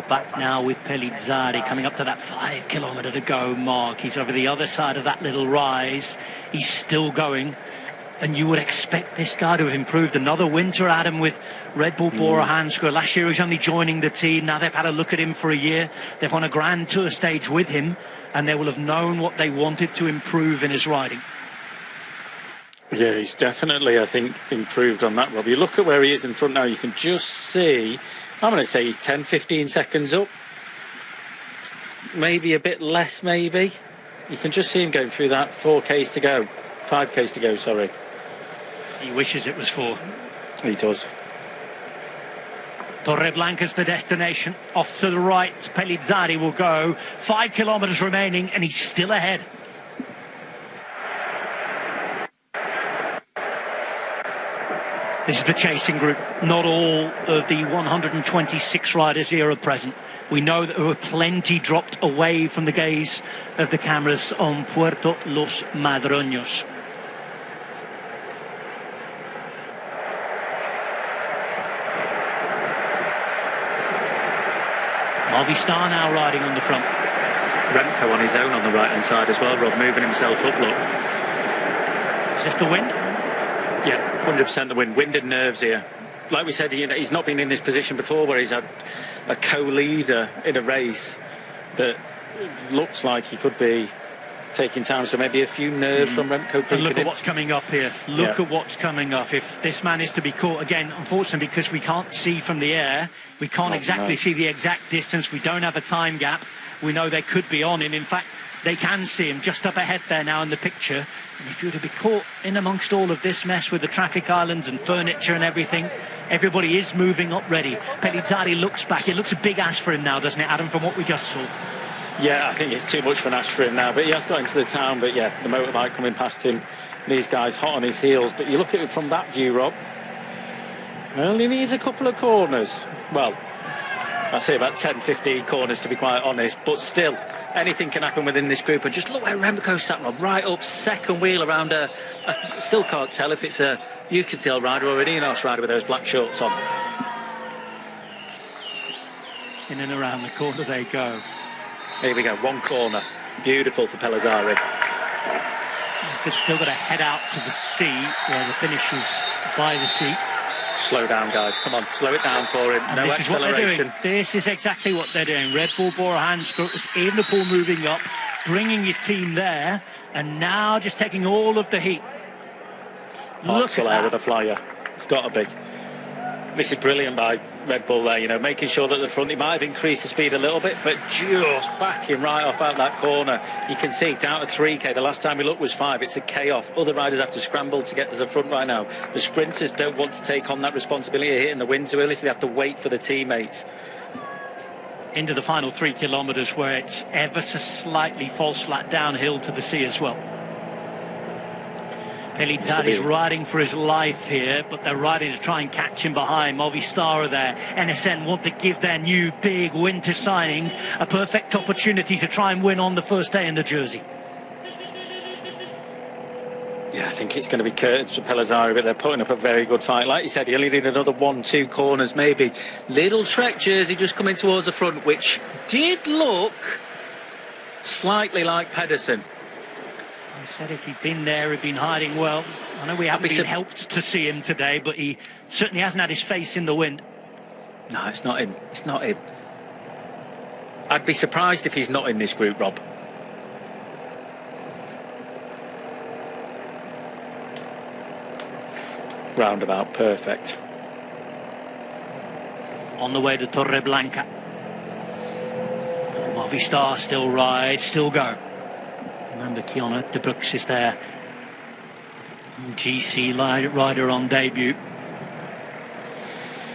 back now with Pellizzari, coming up to that 5 kilometre to go mark. He's over the other side of that little rise. He's still going. And you would expect this guy to have improved. Another winter, Adam, with Red Bull-Bora-Hansgrohe. Last year he was only joining the team. Now they've had a look at him for a year. They've won a Grand Tour stage with him, and they will have known what they wanted to improve in his riding. Yeah, he's definitely, I think, improved on that, Rob. You look at where he is in front now, you can just see, I'm going to say he's 10, 15 seconds up. Maybe a bit less, maybe. You can just see him going through that 4Ks to go. 5Ks to go, sorry. He wishes it was 4. He does. Torreblanca's the destination. Off to the right, Pellizzari will go. 5 kilometres remaining, and he's still ahead. This is the chasing group. Not all of the 126 riders here are present. We know that there were plenty dropped away from the gaze of the cameras on Puerto Los Madroños. Movistar now riding on the front. Remco on his own on the right-hand side as well, Rob, moving himself up, look. Is this the wind? Yeah, 100% the wind. Wind and nerves here. Like we said, he's not been in this position before where he's had a co-leader in a race that looks like he could be taking time. So maybe a few nerves from Remco. And look at what's coming up here. Look at what's coming up. If this man is to be caught, again, unfortunately, because we can't see from the air, we can't exactly see the exact distance. We don't have a time gap. We know they could be on him. In fact, they can see him just up ahead there now in the picture. And if you were to be caught in amongst all of this mess with the traffic islands and furniture and everything, everybody is moving up ready. Pellizzari looks back. It looks a big ask for him now, doesn't it, Adam, from what we just saw? Yeah, I think it's too much for an ask for him now. But he has got into the town. But yeah, the motorbike coming past him. These guys hot on his heels. But you look at it from that view, Rob. Only needs a couple of corners. Well, I'd say about 10, 15 corners to be quite honest. But still, anything can happen within this group. And just look where Remco sat, Rob. Right up, second wheel around I still can't tell if it's a UCL rider or an Ineos rider with those black shorts on. In and around the corner they go. Here we go, one corner. Beautiful for Pellizzari. They've still got to head out to the sea, where the finish is by the sea. Slow down, guys. Come on, slow it down for him. And no this acceleration. Is what they're doing. This is exactly what they're doing. Red Bull-Bora-Hansgrohe is Evenepoel moving up, bringing his team there, and now just taking all of the heat. Look at that. With a flyer. It's got to be. This is brilliant by Red Bull there, you know, making sure that the front, he might have increased the speed a little bit, but just backing right off out that corner. You can see down to 3K. The last time we looked was 5. It's a K off. Other riders have to scramble to get to the front right now. The sprinters don't want to take on that responsibility of hitting the wind too early, so they have to wait for the teammates. Into the final 3 kilometres, where it's ever so slightly false flat downhill to the sea as well. Pellizzari's riding for his life here, but they're riding to try and catch him behind. Movistar are there. NSN want to give their new big winter signing a perfect opportunity to try and win on the first day in the jersey. Yeah, I think it's going to be curtains for Pellizzari, but they're putting up a very good fight. Like you said, he only did another 1-2 corners, maybe. Little Trek jersey just coming towards the front, which did look slightly like Pedersen. I said if he'd been there, he'd been hiding well. I know we haven't been helped to see him today, but he certainly hasn't had his face in the wind. No, it's not him. It's not him. I'd be surprised if he's not in this group, Rob. Roundabout, perfect. On the way to Torreblanca. Movistar still ride, still go. Remember, Kiona de Brooks is there. GC rider on debut.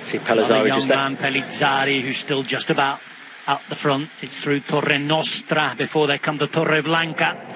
See Pellizzari young just man, Pellizzari, who's still just about out the front. It's through Torre Nostra before they come to Torreblanca.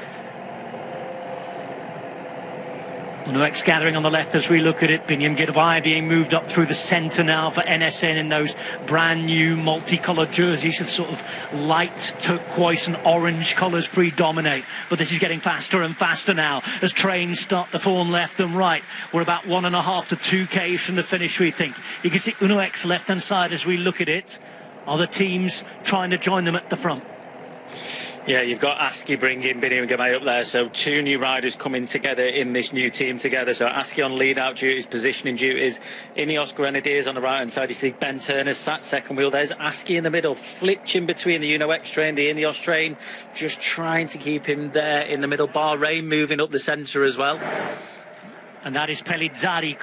Unuex gathering on the left as we look at it. Biniam Girmay being moved up through the centre now for NSN in those brand new multicoloured jerseys. The sort of light turquoise and orange colours predominate. But this is getting faster and faster now as trains start to form left and right. We're about 1.5 to 2K from the finish, we think. You can see Unuex left hand side as we look at it. are the teams trying to join them at the front. Yeah, you've got Aski bringing Biniam Girmay up there, so two new riders coming together in this new team together. So Aski on lead-out duties, positioning duties. Ineos Grenadiers on the right-hand side. You see Ben Turner sat second wheel. There's Aski in the middle, flitching between the Uno X train, the Ineos train, just trying to keep him there in the middle. Bahrain moving up the centre as well. And that is Pellizzari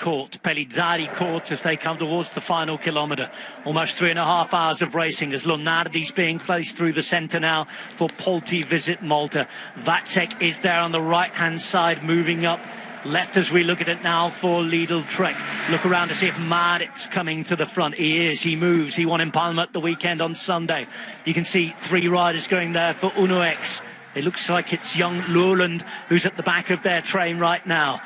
caught as they come towards the final kilometre. Almost 3.5 hours of racing as Lunardi's being placed through the centre now for Polti Visit Malta. Vacek is there on the right-hand side, moving up left as we look at it now for Lidl Trek. Look around to see if Marit's coming to the front. He is, he moves. He won in Palma at the weekend on Sunday. You can see 3 riders going there for Uno X. It looks like it's young Lowland who's at the back of their train right now.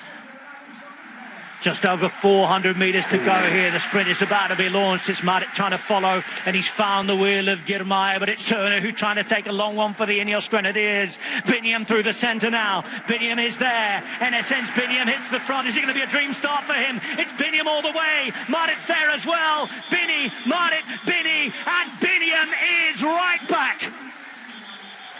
Just over 400 metres to go here. The sprint is about to be launched. It's Marit trying to follow, and he's found the wheel of Girmay, but it's Turner who's trying to take a long one for the Ineos Grenadiers. Biniam through the centre now. Biniam is there. NSN's Biniam hits the front. Is it going to be a dream start for him? It's Biniam all the way. Marit's there as well. Bini, Marit, Bini, and Biniam is right back.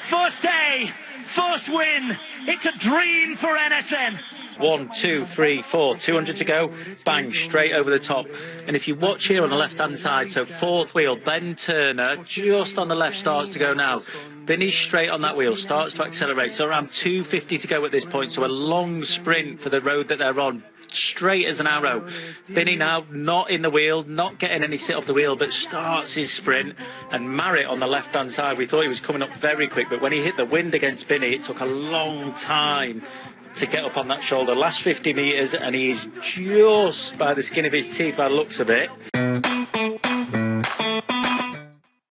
First day, first win. It's a dream for NSN. 1, 2, 3, 4, 200 to go, bang, straight over the top. And if you watch here on the left-hand side, so fourth wheel, Ben Turner, just on the left, starts to go now. Binny's straight on that wheel, starts to accelerate. So around 250 to go at this point, so a long sprint for the road that they're on. Straight as an arrow. Binny now not in the wheel, not getting any sit off the wheel, but starts his sprint. And Marit on the left-hand side, we thought he was coming up very quick, but when he hit the wind against Binny, it took a long time to get up on that shoulder. Last 50 metres, and he is just by the skin of his teeth by the looks of it.